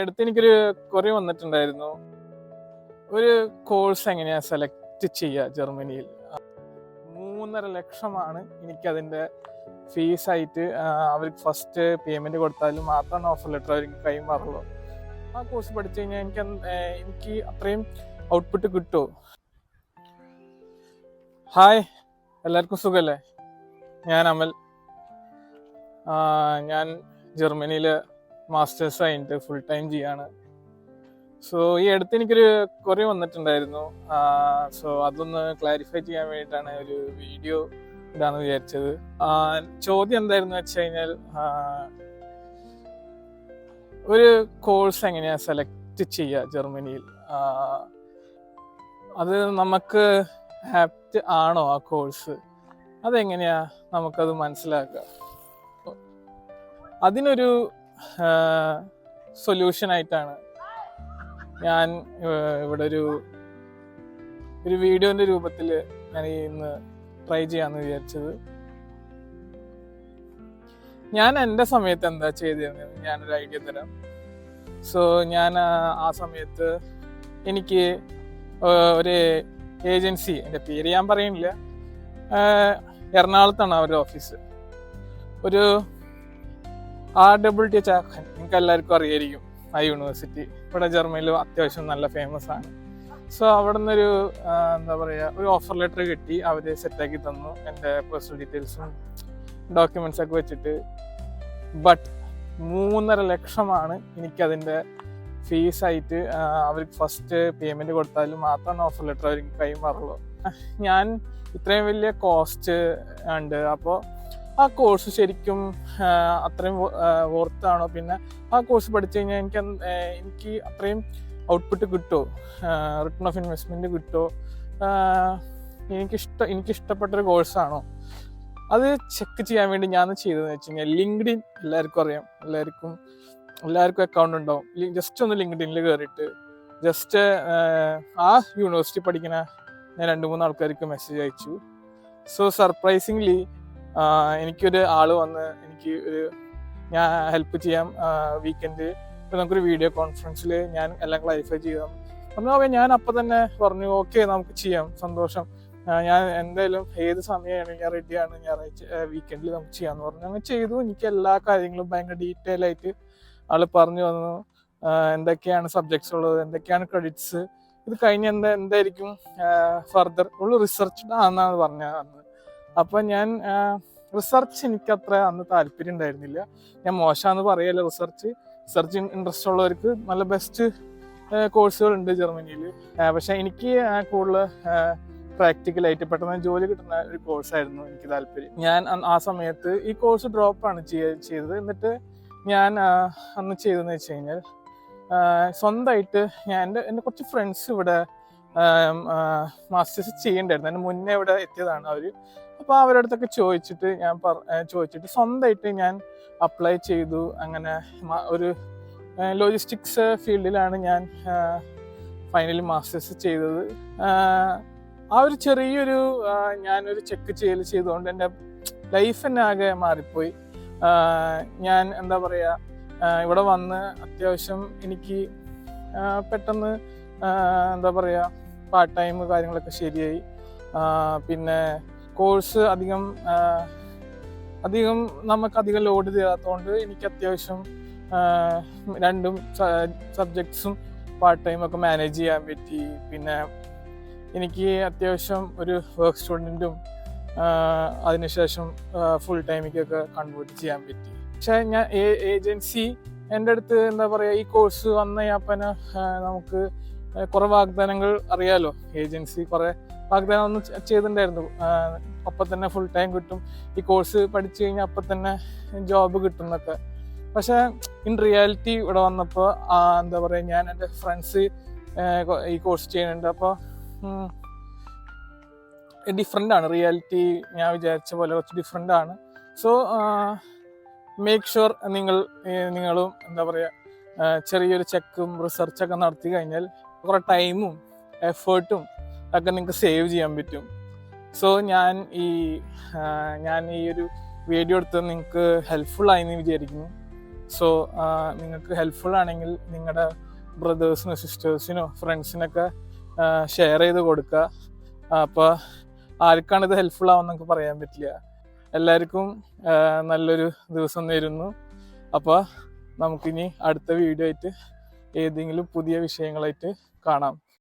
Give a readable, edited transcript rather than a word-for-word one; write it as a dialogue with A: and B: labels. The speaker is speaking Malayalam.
A: അടുത്ത് എനിക്കൊരു ക്വറി വന്നിട്ടുണ്ടായിരുന്നു. ഒരു കോഴ്സ് എങ്ങനെയാ സെലക്ട് ചെയ്യുക ജർമ്മനിയിൽ. 3.5 ലക്ഷമാണ് എനിക്കതിൻ്റെ ഫീസായിട്ട്. അവർക്ക് ഫസ്റ്റ് പേയ്മെൻറ്റ് കൊടുത്താലും മാത്രമാണ് ഓഫർ ലെറ്റർ അവർക്ക് കൈമാറുള്ളൂ. ആ കോഴ്സ് പഠിച്ചു കഴിഞ്ഞാൽ എനിക്ക് അത്രയും ഔട്ട്പുട്ട് കിട്ടുമോ? ഹായ്, എല്ലാവർക്കും സുഖമല്ലേ? ഞാൻ അമൽ. ഞാൻ ജർമ്മനിയിൽ മാസ്റ്റേഴ്സ് കഴിഞ്ഞിട്ട് ഫുൾ ടൈം ചെയ്യാണ്. സോ ഈ അടുത്ത് എനിക്കൊരു ക്വറി വന്നിട്ടുണ്ടായിരുന്നു. സോ അതൊന്ന് ക്ലാരിഫൈ ചെയ്യാൻ വേണ്ടിയിട്ടാണ് ഒരു വീഡിയോ ഇടാന്ന് വിചാരിച്ചത്. ചോദ്യം എന്തായിരുന്നു വെച്ച് കഴിഞ്ഞാൽ, ഒരു കോഴ്സ് എങ്ങനെയാ സെലക്ട് ചെയ്യുക ജർമ്മനിയിൽ. അത് നമുക്ക് ആപ്റ്റ് ആണോ ആ കോഴ്സ്? അതെങ്ങനെയാ നമുക്കത് മനസ്സിലാക്കുക? അതിനൊരു സൊല്യൂഷനായിട്ടാണ് ഞാൻ ഇവിടെ ഒരു വീഡിയോന്റെ രൂപത്തിൽ ഞാൻ ഇന്ന് ട്രൈ ചെയ്യാന്ന് വിചാരിച്ചത്. ഞാൻ എൻ്റെ സമയത്ത് എന്താ ചെയ്തിരുന്നത് ഞാനൊരു ഐഡിയ തരാം. സോ ഞാൻ ആ സമയത്ത് എനിക്ക് ഒരു ഏജൻസി, എൻ്റെ പേര് ഞാൻ പറയുന്നില്ല, എറണാകുളത്താണ് അവരുടെ ഓഫീസ്. ഒരു RWTH ആക്കാൻ നിങ്ങൾക്ക് എല്ലാവർക്കും അറിയായിരിക്കും. ആ യൂണിവേഴ്സിറ്റി ഇവിടെ ജർമ്മനിയിൽ അത്യാവശ്യം നല്ല ഫേമസ് ആണ്. സോ അവിടെ നിന്നൊരു എന്താ പറയുക, ഒരു ഓഫർ ലെറ്റർ കിട്ടി. അവർ സെറ്റാക്കി തന്നു എൻ്റെ പേഴ്സണൽ ഡീറ്റെയിൽസും ഡോക്യുമെൻറ്റ്സ് ഒക്കെ വെച്ചിട്ട്. ബട്ട് 3.5 ലക്ഷമാണ് എനിക്കതിൻ്റെ ഫീസായിട്ട്. അവർക്ക് ഫസ്റ്റ് പേയ്മെൻറ്റ് കൊടുത്താലും മാത്രമാണ് ഓഫർ ലെറ്റർ അവർക്ക് കൈമാറുള്ളൂ. ഞാൻ ഇത്രയും വലിയ കോസ്റ്റ് ഉണ്ട്. അപ്പോൾ ആ കോഴ്സ് ശരിക്കും അത്രയും വോർത്താണോ? പിന്നെ ആ കോഴ്സ് പഠിച്ചു കഴിഞ്ഞാൽ എനിക്ക് അത്രയും ഔട്ട്പുട്ട് കിട്ടുമോ? റിട്ടേൺ ഓഫ് ഇൻവെസ്റ്റ്മെൻറ്റ് കിട്ടുമോ? എനിക്കിഷ്ടപ്പെട്ടൊരു കോഴ്സാണോ? അത് ചെക്ക് ചെയ്യാൻ വേണ്ടി ഞാൻ ചെയ്തതെന്ന് വെച്ച് കഴിഞ്ഞാൽ, ലിങ്ക്ഡിൻ എല്ലാവർക്കും അറിയാം, എല്ലാവർക്കും അക്കൗണ്ട് ഉണ്ടാവും. ജസ്റ്റ് ഒന്ന് ലിങ്ക്ഡിനിൽ കയറിയിട്ട് ജസ്റ്റ് ആ യൂണിവേഴ്സിറ്റി പഠിക്കുന്ന ഞാൻ 2-3 ആൾക്കാർക്ക് മെസ്സേജ് അയച്ചു. സോ സർപ്രൈസിംഗ്ലി എനിക്കൊരു ആള് വന്ന് ഞാൻ ഹെൽപ്പ് ചെയ്യാം വീക്കെൻഡ്. ഇപ്പം നമുക്കൊരു വീഡിയോ കോൺഫറൻസിൽ ഞാൻ എല്ലാം ക്ലാരിഫൈ ചെയ്താൽ പറഞ്ഞു. ഞാൻ അപ്പം തന്നെ പറഞ്ഞു, ഓക്കെ നമുക്ക് ചെയ്യാം, സന്തോഷം, ഞാൻ എന്തായാലും ഏത് സമയമാണ് ഞാൻ റെഡിയാണ്, ഞായറാഴ്ച വീക്കെൻഡിൽ നമുക്ക് ചെയ്യാമെന്ന് പറഞ്ഞു. അങ്ങനെ ചെയ്തു. എനിക്ക് എല്ലാ കാര്യങ്ങളും ഭയങ്കര ഡീറ്റെയിൽ ആയിട്ട് ആള് പറഞ്ഞു തന്നു. എന്തൊക്കെയാണ് സബ്ജക്ട്സ് ഉള്ളത്, എന്തൊക്കെയാണ് ക്രെഡിറ്റ്സ്, ഇത് കഴിഞ്ഞ് എന്തായിരിക്കും ഫർദർ ഉള്ള റിസർച്ച് ആണെന്നാണ് പറഞ്ഞത് അന്ന്. അപ്പം ഞാൻ റിസർച്ച് എനിക്കത്ര അന്ന് താല്പര്യം ഉണ്ടായിരുന്നില്ല. ഞാൻ മോശമാണെന്ന് പറയല്ല. റിസർച്ച് ഇൻട്രസ്റ്റ് ഉള്ളവർക്ക് നല്ല ബെസ്റ്റ് കോഴ്സുകളുണ്ട് ജർമ്മനിയിൽ. പക്ഷെ എനിക്ക് കൂടുതൽ പ്രാക്ടിക്കലായിട്ട് പെട്ടെന്ന് ജോലി കിട്ടുന്ന ഒരു കോഴ്സായിരുന്നു എനിക്ക് താല്പര്യം. ഞാൻ ആ സമയത്ത് ഈ കോഴ്സ് ഡ്രോപ്പാണ് ചെയ്തത്. എന്നിട്ട് ഞാൻ അന്ന് ചെയ്തതെന്ന് വെച്ച് കഴിഞ്ഞാൽ, സ്വന്തമായിട്ട് എൻ്റെ കുറച്ച് ഫ്രണ്ട്സ് ഇവിടെ മാസ്റ്റേഴ്സ് ചെയ്യണ്ടായിരുന്നു. എൻ്റെ മുന്നേ ഇവിടെ എത്തിയതാണ് അവർ. അപ്പോൾ അവരുടെ അടുത്തൊക്കെ ചോദിച്ചിട്ട് സ്വന്തമായിട്ട് ഞാൻ അപ്ലൈ ചെയ്തു. അങ്ങനെ ഒരു ലോജിസ്റ്റിക്സ് ഫീൽഡിലാണ് ഞാൻ ഫൈനലി മാസ്റ്റേഴ്സ് ചെയ്തത്. ആ ഒരു ചെറിയൊരു ഞാനൊരു ചെക്ക് ചെയ്തുകൊണ്ട് എൻ്റെ ലൈഫ് തന്നെ ആകെ മാറിപ്പോയി. ഞാൻ എന്താ പറയുക, ഇവിടെ വന്ന് അത്യാവശ്യം എനിക്ക് പെട്ടെന്ന് എന്താ പറയുക പാർട്ട് ടൈം കാര്യങ്ങളൊക്കെ ശരിയായി. പിന്നെ കോഴ്സ് നമുക്കധികം ലോഡ് ചെയ്യാത്തതുകൊണ്ട് എനിക്ക് അത്യാവശ്യം 2 സബ്ജക്ട്സും പാർട്ട് ടൈമൊക്കെ മാനേജ് ചെയ്യാൻ പറ്റി. പിന്നെ എനിക്ക് അത്യാവശ്യം ഒരു വർക്ക് സ്റ്റുഡൻറ്റും അതിനുശേഷം ഫുൾ ടൈമിക്കൊക്കെ കൺവേർട്ട് ചെയ്യാൻ പറ്റി. പക്ഷേ ഞാൻ ഏജൻസി എൻ്റെ അടുത്ത് എന്താ പറയുക, ഈ കോഴ്സ് വന്ന അപ്പനെ നമുക്ക് കുറേ വാഗ്ദാനങ്ങൾ അറിയാലോ. ഏജൻസി കുറേ വാഗ്ദാനം ഒന്നും ചെയ്തിട്ടുണ്ടായിരുന്നു. അപ്പം തന്നെ ഫുൾ ടൈം കിട്ടും, ഈ കോഴ്സ് പഠിച്ചു കഴിഞ്ഞാൽ അപ്പം തന്നെ ജോബ് കിട്ടും എന്നൊക്കെ. പക്ഷേ ഇൻ റിയാലിറ്റി ഇവിടെ വന്നപ്പോൾ എന്താ പറയുക, ഞാൻ എൻ്റെ ഫ്രണ്ട്സ് ഈ കോഴ്സ് ചെയ്യുന്നുണ്ട്. അപ്പോൾ ഡിഫറെൻ്റ് ആണ് റിയാലിറ്റി. ഞാൻ വിചാരിച്ച പോലെ കുറച്ച് ഡിഫറെൻ്റ് ആണ്. സോ മേക്ക് ഷുവർ നിങ്ങളും എന്താ പറയുക, ചെറിയൊരു ചെക്കും റിസർച്ചൊക്കെ നടത്തി കഴിഞ്ഞാൽ കുറേ ടൈമും എഫേർട്ടും ഒക്കെ നിങ്ങൾക്ക് സേവ് ചെയ്യാൻ പറ്റും. സോ ഞാൻ ഈ ഒരു വീഡിയോ എടുത്തത് നിങ്ങൾക്ക് ഹെൽപ്ഫുൾ ആയി എന്ന് വിചാരിക്കുന്നു. സോ നിങ്ങൾക്ക് ഹെൽപ്ഫുൾ ആണെങ്കിൽ നിങ്ങളുടെ ബ്രദേഴ്സിനോ സിസ്റ്റേഴ്സിനോ ഫ്രണ്ട്സിനൊക്കെ ഷെയർ ചെയ്ത് കൊടുക്കുക. അപ്പോൾ ആർക്കാണ് ഇത് ഹെൽപ്ഫുൾ ആവുമെന്നൊക്കെ പറയാൻ പറ്റില്ല. എല്ലാവർക്കും നല്ലൊരു ദിവസം നേരുന്നു. അപ്പോൾ നമുക്കിനി അടുത്ത വീഡിയോ ആയിട്ട് ഏതെങ്കിലും പുതിയ വിഷയങ്ങളായിട്ട് കാണാം.